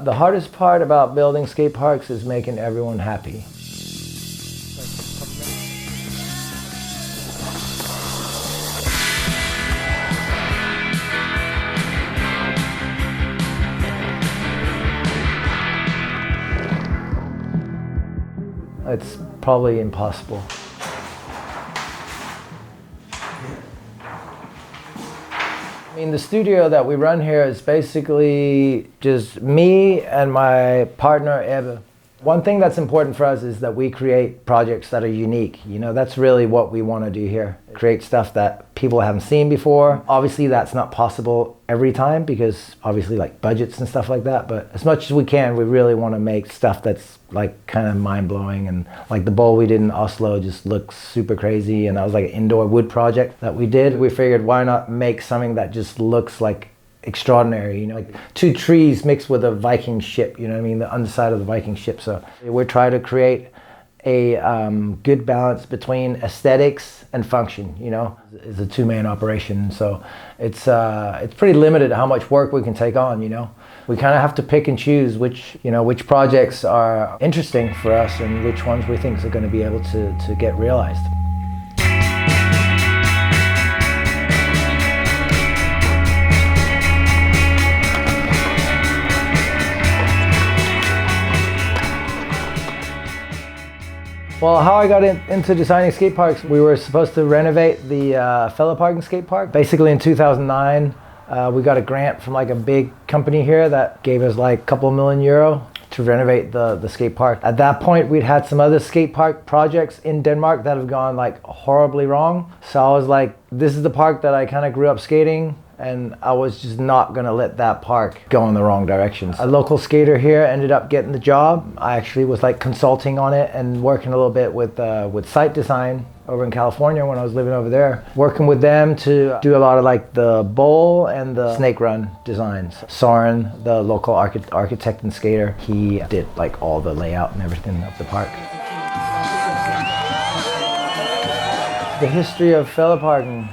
The hardest part about building skate parks is making everyone happy. It's probably impossible. I mean, the studio that we run here is basically just me and my partner, Ebbe. One thing that's important for us is that we create projects that are unique. You know, that's really what we want to do here. Create stuff that people haven't seen before. Obviously, that's not possible every time because obviously like budgets and stuff like that. But as much as we can, we really want to make stuff that's like kind of mind-blowing. And like the bowl we did in Oslo just looks super crazy. And that was like an indoor wood project that we did. We figured why not make something that just looks like extraordinary, you know, like two trees mixed with a Viking ship, you know what I mean, the underside of the Viking ship. So we're trying to create a good balance between aesthetics and function, you know. It's a two-man operation, so it's pretty limited how much work we can take on, you know. We kind of have to pick and choose which projects are interesting for us and which ones we think are going to be able to get realized. Well, how I got into designing skate parks, we were supposed to renovate the Faelledparken skate park. Basically in 2009, we got a grant from like a big company here that gave us like a couple €1 million to renovate the skate park. At that point, we'd had some other skate park projects in Denmark that have gone like horribly wrong. So I was like, this is the park that I kind of grew up skating, and I was just not gonna let that park go in the wrong directions. A local skater here ended up getting the job. I actually was like consulting on it and working a little bit with site design over in California when I was living over there. Working with them to do a lot of like the bowl and the snake run designs. Soren, the local architect and skater, he did like all the layout and everything of the park. The history of Faelledparken,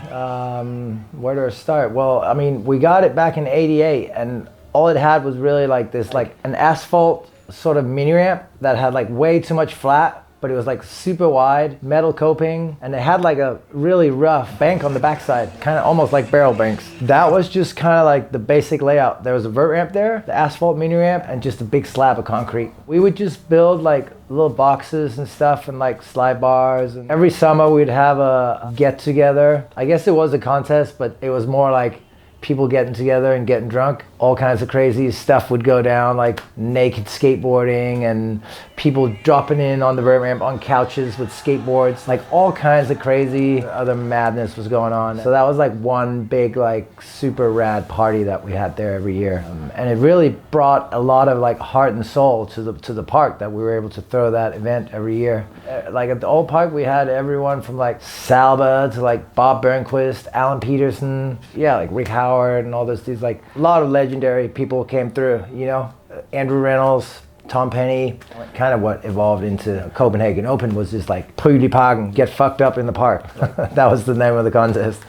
where do I start? Well, I mean, we got it back in '88, and all it had was really like this, like an asphalt sort of mini ramp that had like way too much flat, but it was like super wide, metal coping, and it had like a really rough bank on the backside, kind of almost like barrel banks. That was just kind of like the basic layout. There was a vert ramp there, the asphalt mini ramp, and just a big slab of concrete. We would just build like little boxes and stuff and like slide bars. And every summer we'd have a get together. I guess it was a contest, but it was more like people getting together and getting drunk. All kinds of crazy stuff would go down, like naked skateboarding and people dropping in on the vert ramp on couches with skateboards. Like all kinds of crazy other madness was going on. So that was like one big like super rad party that we had there every year. And it really brought a lot of like heart and soul to the park that we were able to throw that event every year. Like at the old park we had everyone from like Salba to like Bob Burnquist, Alan Peterson, yeah, like Rick Howard and all those dudes. Like a lot of legendary people came through, you know. Andrew Reynolds, Tom Penny. Kind of what evolved into Copenhagen Open was just like Faelledparken, get fucked up in the park. That was the name of the contest.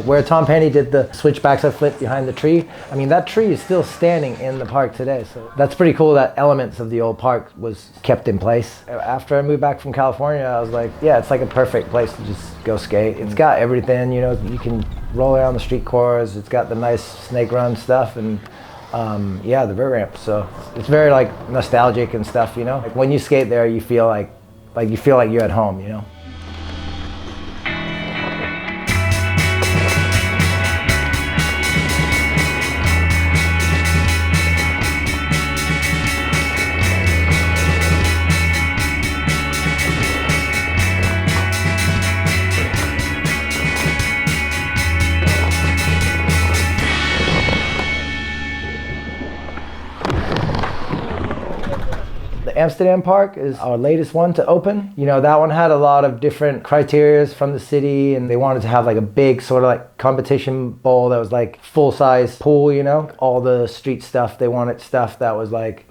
Where Tom Penny did the switch backside flip behind the tree. I mean, that tree is still standing in the park today. So that's pretty cool that elements of the old park was kept in place. After I moved back from California, I was like, yeah, it's like a perfect place to just go skate. It's got everything, you know, you can roll around the street cores. It's got the nice snake run stuff and yeah, the vert ramp. So it's very like nostalgic and stuff, you know. Like when you skate there, you feel like you're at home, you know. Amsterdam Park is our latest one to open. You know, that one had a lot of different criterias from the city, and they wanted to have like a big sort of like competition bowl that was like full-size pool, you know. All the street stuff, they wanted stuff that was like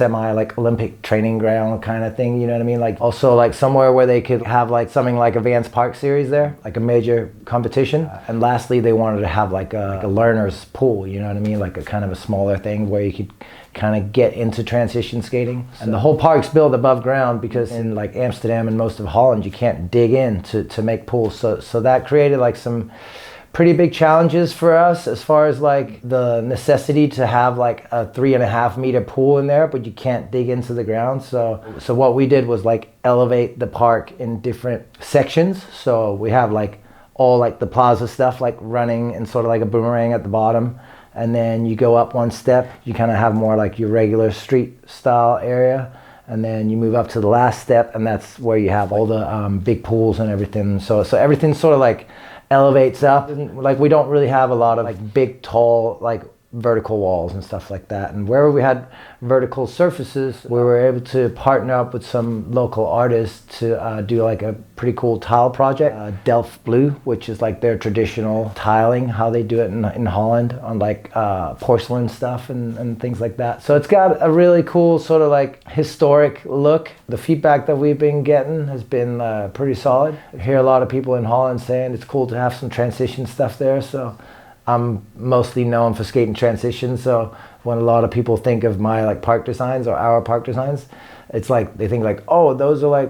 semi like Olympic training ground kind of thing, you know what I mean? Like also like somewhere where they could have like something like Advanced Park Series there, like a major competition. And lastly, they wanted to have like a learner's pool, you know what I mean? Like a kind of a smaller thing where you could kind of get into transition skating. And the whole park's built above ground because in like Amsterdam and most of Holland, you can't dig in to make pools. So that created like some pretty big challenges for us as far as like the necessity to have like a 3.5 meter pool in there, but you can't dig into the ground. So what we did was like elevate the park in different sections. So we have like all like the plaza stuff like running and sort of like a boomerang at the bottom. And then you go up one step, you kind of have more like your regular street style area. And then you move up to the last step, and that's where you have all the big pools and everything. So everything sort of like elevates up. Like we don't really have a lot of like big, tall, like vertical walls and stuff like that. And wherever we had vertical surfaces, we were able to partner up with some local artists to do like a pretty cool tile project. Delft Blue, which is like their traditional tiling, how they do it in Holland on like porcelain stuff and things like that. So it's got a really cool sort of like historic look. The feedback that we've been getting has been pretty solid. I hear a lot of people in Holland saying it's cool to have some transition stuff there. So I'm mostly known for skating transition, so when a lot of people think of my like park designs or our park designs, it's like they think like, oh, those are like,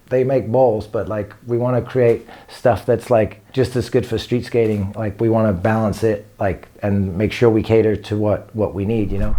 they make bowls, but like we want to create stuff that's like just as good for street skating. Like we want to balance it like and make sure we cater to what we need, you know.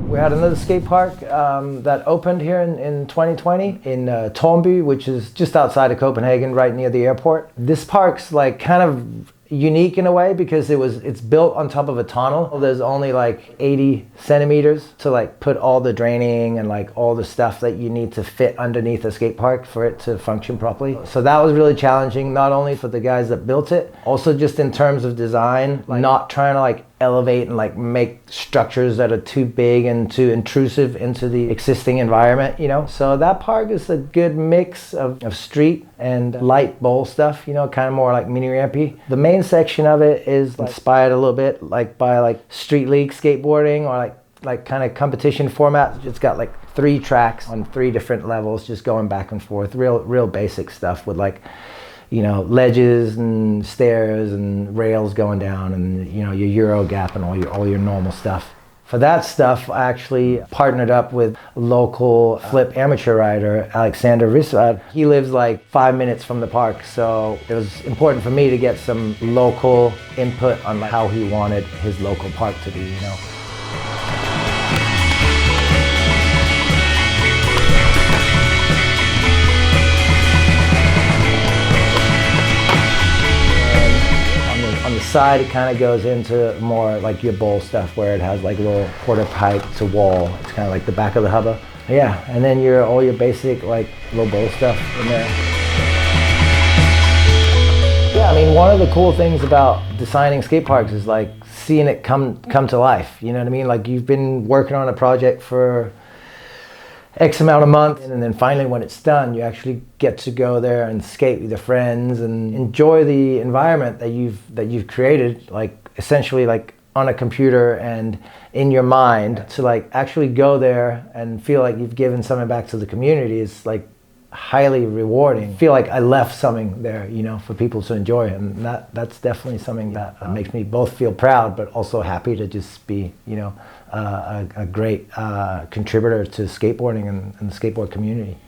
We had another skate park that opened here in 2020 in Tornby, which is just outside of Copenhagen, right near the airport. This park's like kind of unique in a way because it's built on top of a tunnel. There's only like 80 centimeters to like put all the draining and like all the stuff that you need to fit underneath a skate park for it to function properly. So that was really challenging, not only for the guys that built it, also just in terms of design, like not trying to like elevate and like make structures that are too big and too intrusive into the existing environment, you know. So that park is a good mix of street and light bowl stuff, you know, kind of more like mini rampy. The main section of it is inspired a little bit like by like street league skateboarding or like kind of competition format. It's got like 3 tracks on 3 different levels, just going back and forth, real basic stuff with like, you know, ledges and stairs and rails going down and, you know, your Euro gap and all your normal stuff. For that stuff, I actually partnered up with local flip amateur rider, Alexander Risvad. He lives like 5 minutes from the park, so it was important for me to get some local input on like how he wanted his local park to be, you know. On the side, it kind of goes into more like your bowl stuff where it has like a little quarter pipe to wall. It's kind of like the back of the hubba. Yeah, and then all your basic like little bowl stuff in there. Yeah, I mean, one of the cool things about designing skate parks is like seeing it come to life. You know what I mean? Like you've been working on a project for X amount of months, and then finally when it's done, you actually get to go there and skate with your friends and enjoy the environment that you've created, like essentially like on a computer and in your mind. To like actually go there and feel like you've given something back to the community is like highly rewarding. I feel like I left something there, you know, for people to enjoy, and that's definitely something that makes me both feel proud but also happy to just be, you know, a great contributor to skateboarding and the skateboard community.